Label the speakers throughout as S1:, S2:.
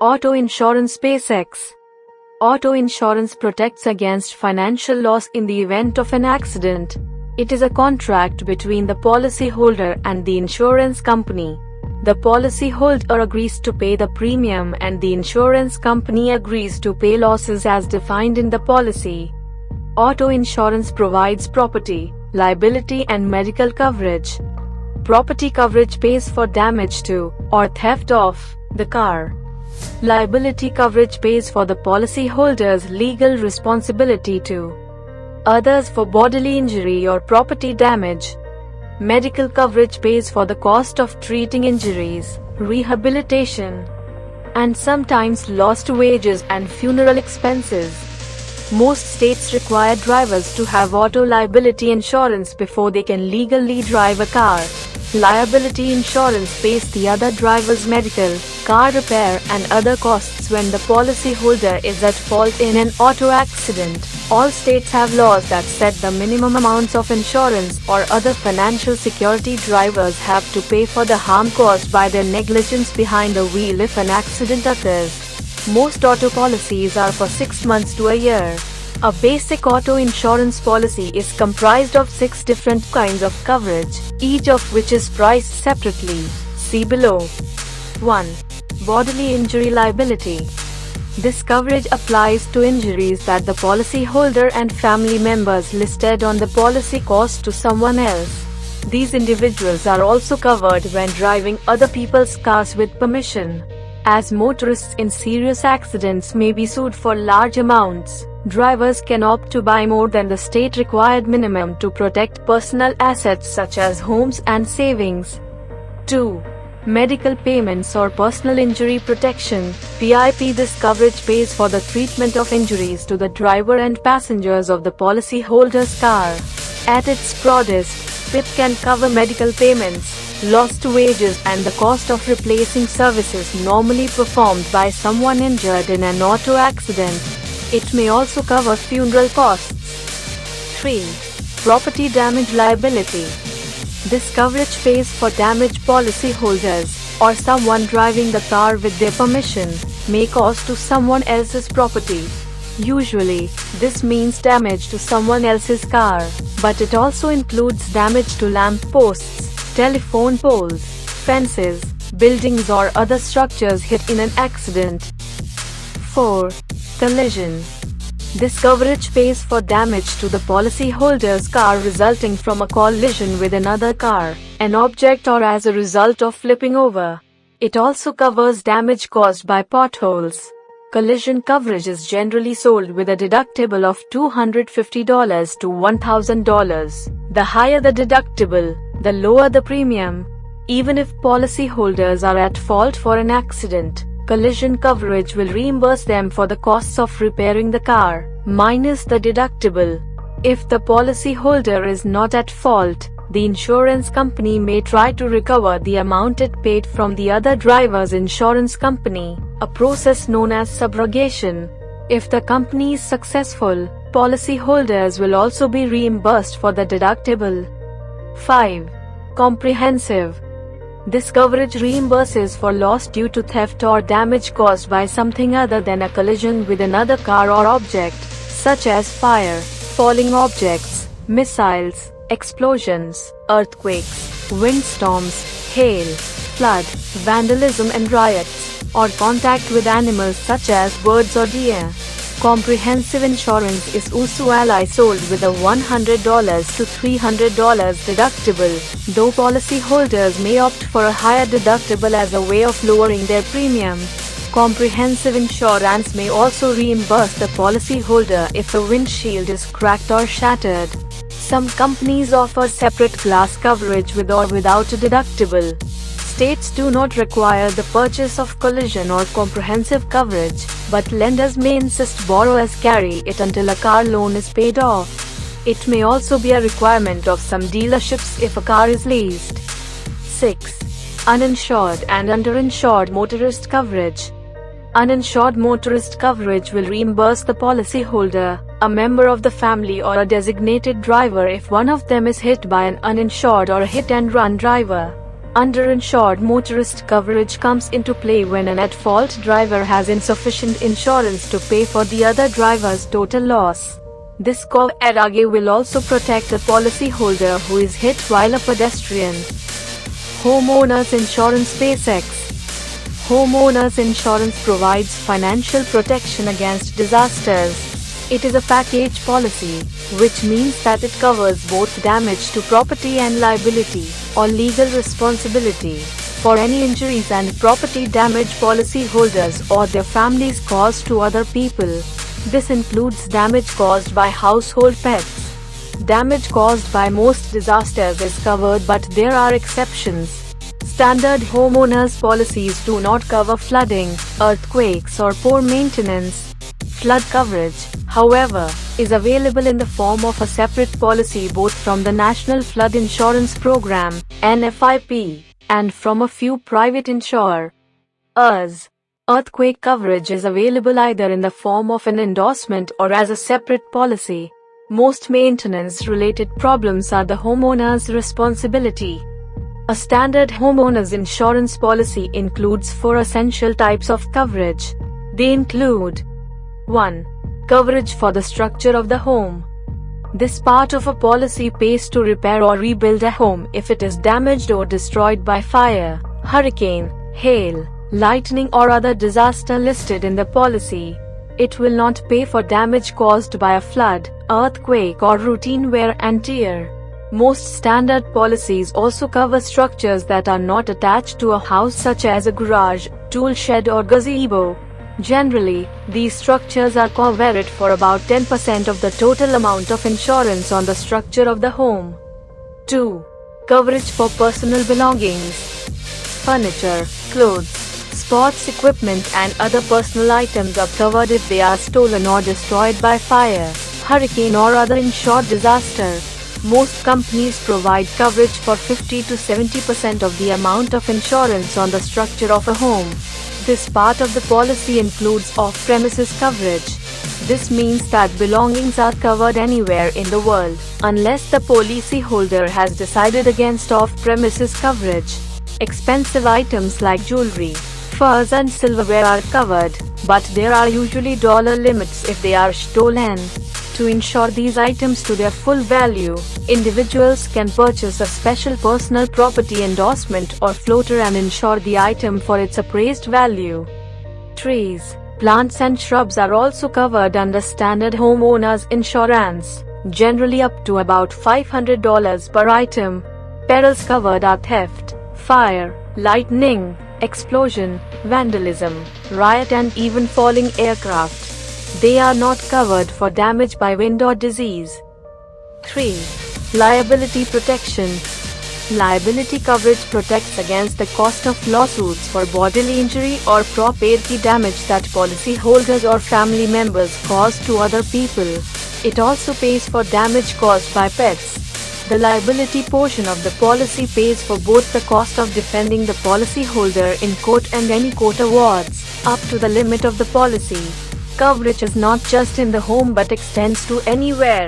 S1: Auto insurance basics. Auto insurance protects against financial loss in the event of an accident. It is a contract between the policyholder and the insurance company. The policyholder agrees to pay the premium and the insurance company agrees to pay losses as defined in the policy. Auto insurance provides property, liability and medical coverage. Property coverage pays for damage to, or theft of, the car. Liability coverage pays for the policyholder's legal responsibility to others for bodily injury or property damage. Medical coverage pays for the cost of treating injuries, rehabilitation, and sometimes lost wages and funeral expenses. Most states require drivers to have auto liability insurance before they can legally drive a car. Liability insurance pays the other driver's medical, car repair and other costs when the policyholder is at fault in an auto accident. All states have laws that set the minimum amounts of insurance or other financial security drivers have to pay for the harm caused by their negligence behind the wheel if an accident occurs. Most auto policies are for 6 months to a year. A basic auto insurance policy is comprised of 6 different kinds of coverage, each of which is priced separately. See below. 1. Bodily injury liability. This coverage applies to injuries that the policyholder and family members listed on the policy cause to someone else. These individuals are also covered when driving other people's cars with permission. As motorists in serious accidents may be sued for large amounts, drivers can opt to buy more than the state-required minimum to protect personal assets such as homes and savings. 2. Medical payments or personal injury protection (PIP). This coverage pays for the treatment of injuries to the driver and passengers of the policyholder's car. At its broadest, PIP can cover medical payments, lost wages and the cost of replacing services normally performed by someone injured in an auto accident. It may also cover funeral costs. 3. Property damage liability. This coverage pays for damage policyholders, or someone driving the car with their permission, may cause to someone else's property. Usually, this means damage to someone else's car, but it also includes damage to lamp posts, telephone poles, fences, buildings or other structures hit in an accident. 4. Collision. This coverage pays for damage to the policyholder's car resulting from a collision with another car, an object or as a result of flipping over. It also covers damage caused by potholes. Collision coverage is generally sold with a deductible of $250 to $1,000. The higher the deductible, the lower the premium. Even if policyholders are at fault for an accident, collision coverage will reimburse them for the costs of repairing the car, minus the deductible. If the policyholder is not at fault, the insurance company may try to recover the amount it paid from the other driver's insurance company, a process known as subrogation. If the company is successful, policyholders will also be reimbursed for the deductible. 5. Comprehensive. This coverage reimburses for loss due to theft or damage caused by something other than a collision with another car or object, such as fire, falling objects, missiles, explosions, earthquakes, windstorms, hail, flood, vandalism and riots, or contact with animals such as birds or deer. Comprehensive insurance is usually sold with a $100 to $300 deductible, though policyholders may opt for a higher deductible as a way of lowering their premium. Comprehensive insurance may also reimburse the policyholder if the windshield is cracked or shattered. Some companies offer separate glass coverage with or without a deductible. States do not require the purchase of collision or comprehensive coverage, but lenders may insist borrowers carry it until a car loan is paid off. It may also be a requirement of some dealerships if a car is leased. 6. Uninsured and underinsured motorist coverage. Uninsured motorist coverage will reimburse the policyholder, a member of the family or a designated driver if one of them is hit by an uninsured or hit-and-run driver. Underinsured motorist coverage comes into play when an at-fault driver has insufficient insurance to pay for the other driver's total loss. This coverage will also protect the policyholder who is hit while a pedestrian. Homeowners Insurance Basics. Homeowners insurance provides financial protection against disasters. It is a package policy, which means that it covers both damage to property and liability, or legal responsibility, for any injuries and property damage policyholders or their families cause to other people. This includes damage caused by household pets. Damage caused by most disasters is covered, but there are exceptions. Standard homeowners policies do not cover flooding, earthquakes or poor maintenance. Flood coverage, however, is available in the form of a separate policy both from the National Flood Insurance Program (NFIP) and from a few private insurers. Earthquake coverage is available either in the form of an endorsement or as a separate policy. Most maintenance-related problems are the homeowner's responsibility. A standard homeowner's insurance policy includes 4 essential types of coverage. They include: 1. Coverage for the structure of the home. This part of a policy pays to repair or rebuild a home if it is damaged or destroyed by fire, hurricane, hail, lightning or other disaster listed in the policy. It will not pay for damage caused by a flood, earthquake or routine wear and tear. Most standard policies also cover structures that are not attached to a house, such as a garage, tool shed or gazebo. Generally, these structures are covered for about 10% of the total amount of insurance on the structure of the home. 2. Coverage for personal belongings. Furniture, clothes, sports equipment and other personal items are covered if they are stolen or destroyed by fire, hurricane or other insured disaster. Most companies provide coverage for 50 to 70% of the amount of insurance on the structure of a home. This part of the policy includes off-premises coverage. This means that belongings are covered anywhere in the world, unless the policyholder has decided against off-premises coverage. Expensive items like jewelry, furs and silverware are covered, but there are usually dollar limits if they are stolen. To insure these items to their full value, individuals can purchase a special personal property endorsement or floater and insure the item for its appraised value. Trees, plants and shrubs are also covered under standard homeowners insurance, generally up to about $500 per item. Perils covered are theft, fire, lightning, explosion, vandalism, riot and even falling aircraft. They are not covered for damage by wind or disease. 3. Liability protection. Liability coverage protects against the cost of lawsuits for bodily injury or property damage that policyholders or family members cause to other people. It also pays for damage caused by pets. The liability portion of the policy pays for both the cost of defending the policyholder in court and any court awards, up to the limit of the policy. Coverage is not just in the home but extends to anywhere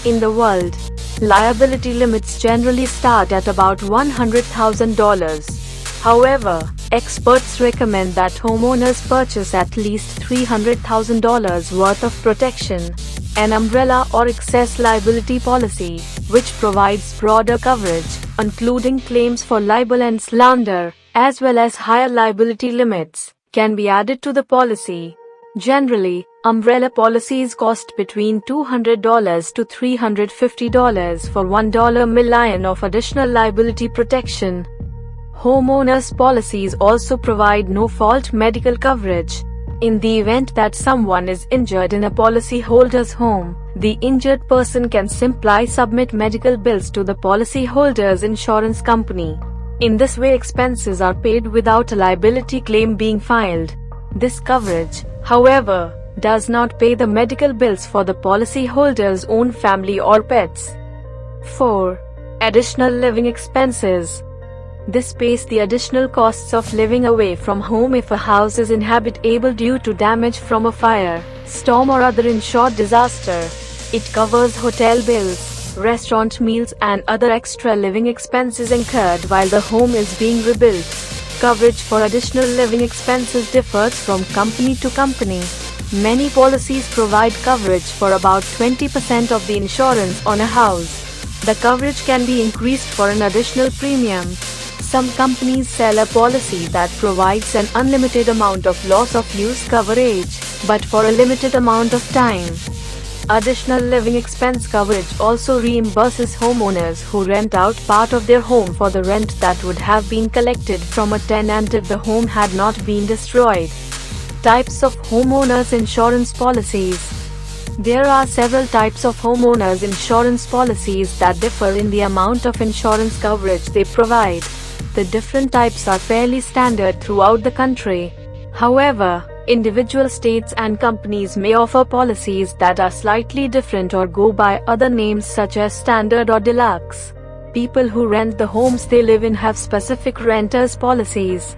S1: in the world. Liability limits generally start at about $100,000. However, experts recommend that homeowners purchase at least $300,000 worth of protection. An umbrella or excess liability policy, which provides broader coverage, including claims for libel and slander, as well as higher liability limits, can be added to the policy. Generally, umbrella policies cost between $200 to $350 for $1 million of additional liability protection. Homeowners policies also provide no-fault medical coverage. In the event that someone is injured in a policyholder's home, the injured person can simply submit medical bills to the policyholder's insurance company. In this way, expenses are paid without a liability claim being filed. This coverage, however, does not pay the medical bills for the policyholder's own family or pets. 4. Additional living expenses. This pays the additional costs of living away from home if a house is inhabitable due to damage from a fire, storm or other insured disaster. It covers hotel bills, restaurant meals and other extra living expenses incurred while the home is being rebuilt. Coverage for additional living expenses differs from company to company. Many policies provide coverage for about 20% of the insurance on a house. The coverage can be increased for an additional premium. Some companies sell a policy that provides an unlimited amount of loss of use coverage, but for a limited amount of time. Additional living expense coverage also reimburses homeowners who rent out part of their home for the rent that would have been collected from a tenant if the home had not been destroyed. Types of homeowners insurance policies. There are several types of homeowners insurance policies that differ in the amount of insurance coverage they provide. The different types are fairly standard throughout the country. However, individual states and companies may offer policies that are slightly different or go by other names such as standard or deluxe. People who rent the homes they live in have specific renters policies.